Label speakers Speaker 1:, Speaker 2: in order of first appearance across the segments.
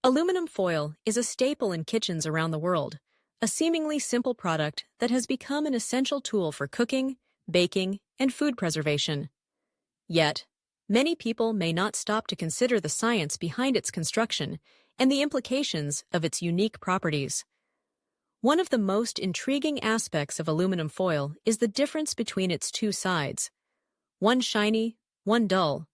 Speaker 1: Aluminum foil is a staple in kitchens around the world, a seemingly simple product that has become an essential tool for cooking, baking, and food preservation. Yet, many people may not stop to consider the science behind its construction and the implications of its unique properties. One of the most intriguing aspects of aluminum foil is the difference between its two sides, one shiny, one dull.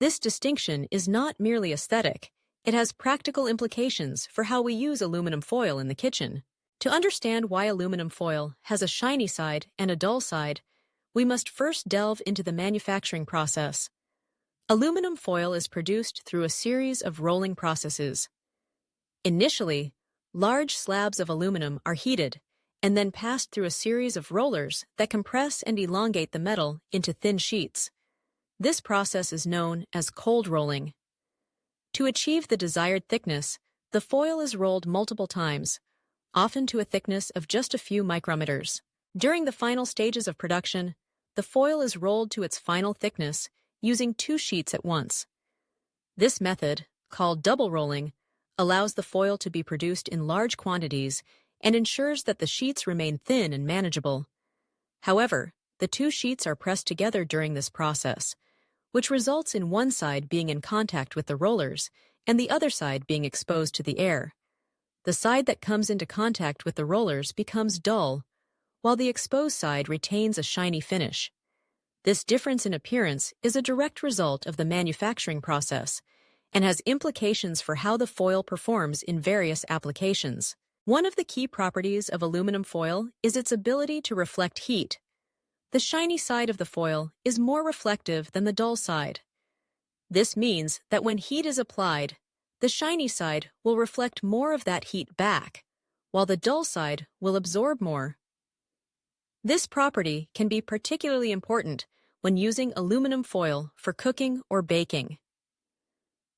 Speaker 1: This distinction is not merely aesthetic, it has practical implications for how we use aluminum foil in the kitchen. To understand why aluminum foil has a shiny side and a dull side, we must first delve into the manufacturing process. Aluminum foil is produced through a series of rolling processes. Initially, large slabs of aluminum are heated and then passed through a series of rollers that compress and elongate the metal into thin sheets. This process is known as cold rolling. To achieve the desired thickness, the foil is rolled multiple times, often to a thickness of just a few micrometers. During the final stages of production, the foil is rolled to its final thickness using two sheets at once. This method, called double rolling, allows the foil to be produced in large quantities and ensures that the sheets remain thin and manageable. However, the two sheets are pressed together during this process, which results in one side being in contact with the rollers and the other side being exposed to the air. The side that comes into contact with the rollers becomes dull, while the exposed side retains a shiny finish. This difference in appearance is a direct result of the manufacturing process and has implications for how the foil performs in various applications. One of the key properties of aluminum foil is its ability to reflect heat. The shiny side of the foil is more reflective than the dull side. This means that when heat is applied, the shiny side will reflect more of that heat back, while the dull side will absorb more. This property can be particularly important when using aluminum foil for cooking or baking.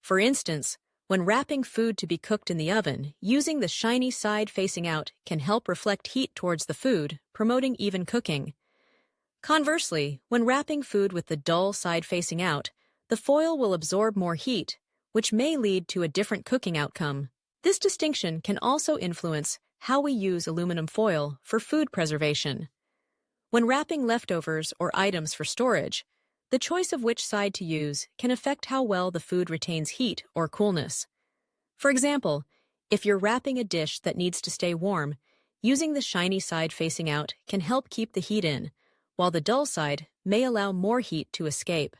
Speaker 1: For instance, when wrapping food to be cooked in the oven, using the shiny side facing out can help reflect heat towards the food, promoting even cooking. Conversely, when wrapping food with the dull side facing out, the foil will absorb more heat, which may lead to a different cooking outcome. This distinction can also influence how we use aluminum foil for food preservation. When wrapping leftovers or items for storage, the choice of which side to use can affect how well the food retains heat or coolness. For example, if you're wrapping a dish that needs to stay warm, using the shiny side facing out can help keep the heat in, while the dull side may allow more heat to escape.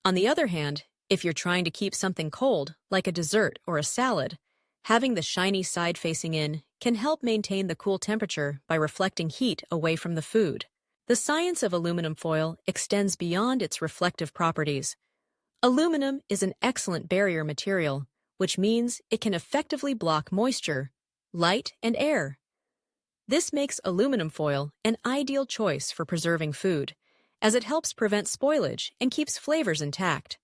Speaker 1: On the other hand, if you're trying to keep something cold, like a dessert or a salad, having the shiny side facing in can help maintain the cool temperature by reflecting heat away from the food. The science of aluminum foil extends beyond its reflective properties. Aluminum is an excellent barrier material, which means it can effectively block moisture, light, and air. This makes aluminum foil an ideal choice for preserving food, as it helps prevent spoilage and keeps flavors intact.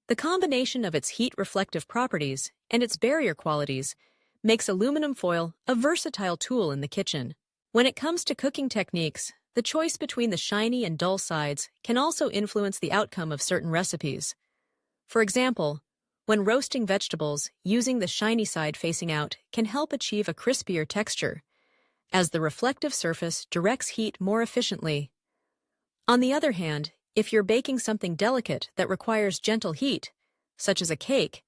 Speaker 1: The combination of its heat-reflective properties and its barrier qualities makes aluminum foil a versatile tool in the kitchen. When it comes to cooking techniques, the choice between the shiny and dull sides can also influence the outcome of certain recipes. For example, when roasting vegetables, using the shiny side facing out can help achieve a crispier texture, as the reflective surface directs heat more efficiently. On the other hand, if you're baking something delicate that requires gentle heat, such as a cake,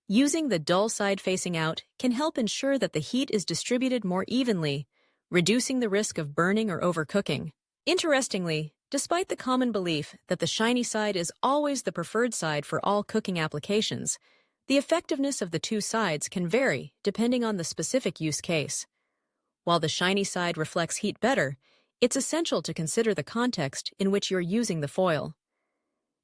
Speaker 1: using the dull side facing out can help ensure that the heat is distributed more evenly, reducing the risk of burning or overcooking. Interestingly, despite the common belief that the shiny side is always the preferred side for all cooking applications, the effectiveness of the two sides can vary depending on the specific use case. While the shiny side reflects heat better, it's essential to consider the context in which you're using the foil.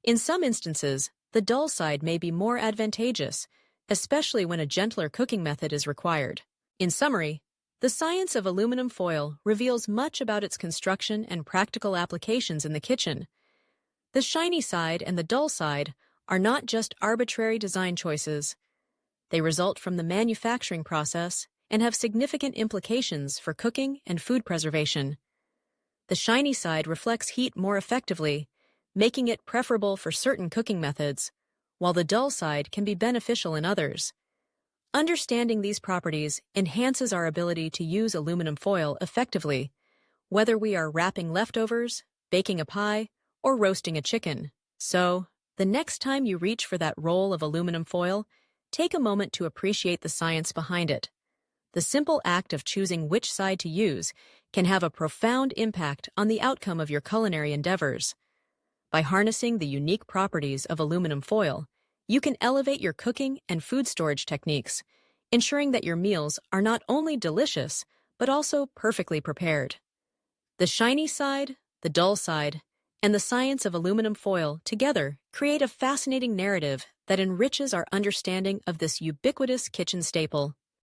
Speaker 1: In some instances, the dull side may be more advantageous, especially when a gentler cooking method is required. In summary, the science of aluminum foil reveals much about its construction and practical applications in the kitchen. The shiny side and the dull side are not just arbitrary design choices. They result from the manufacturing process and have significant implications for cooking and food preservation. The shiny side reflects heat more effectively, making it preferable for certain cooking methods, while the dull side can be beneficial in others. Understanding these properties enhances our ability to use aluminum foil effectively, whether we are wrapping leftovers, baking a pie, or roasting a chicken. So, the next time you reach for that roll of aluminum foil, take a moment to appreciate the science behind it. The simple act of choosing which side to use can have a profound impact on the outcome of your culinary endeavors. By harnessing the unique properties of aluminum foil, you can elevate your cooking and food storage techniques, ensuring that your meals are not only delicious, but also perfectly prepared. The shiny side, the dull side, and the science of aluminum foil together create a fascinating narrative that enriches our understanding of this ubiquitous kitchen staple.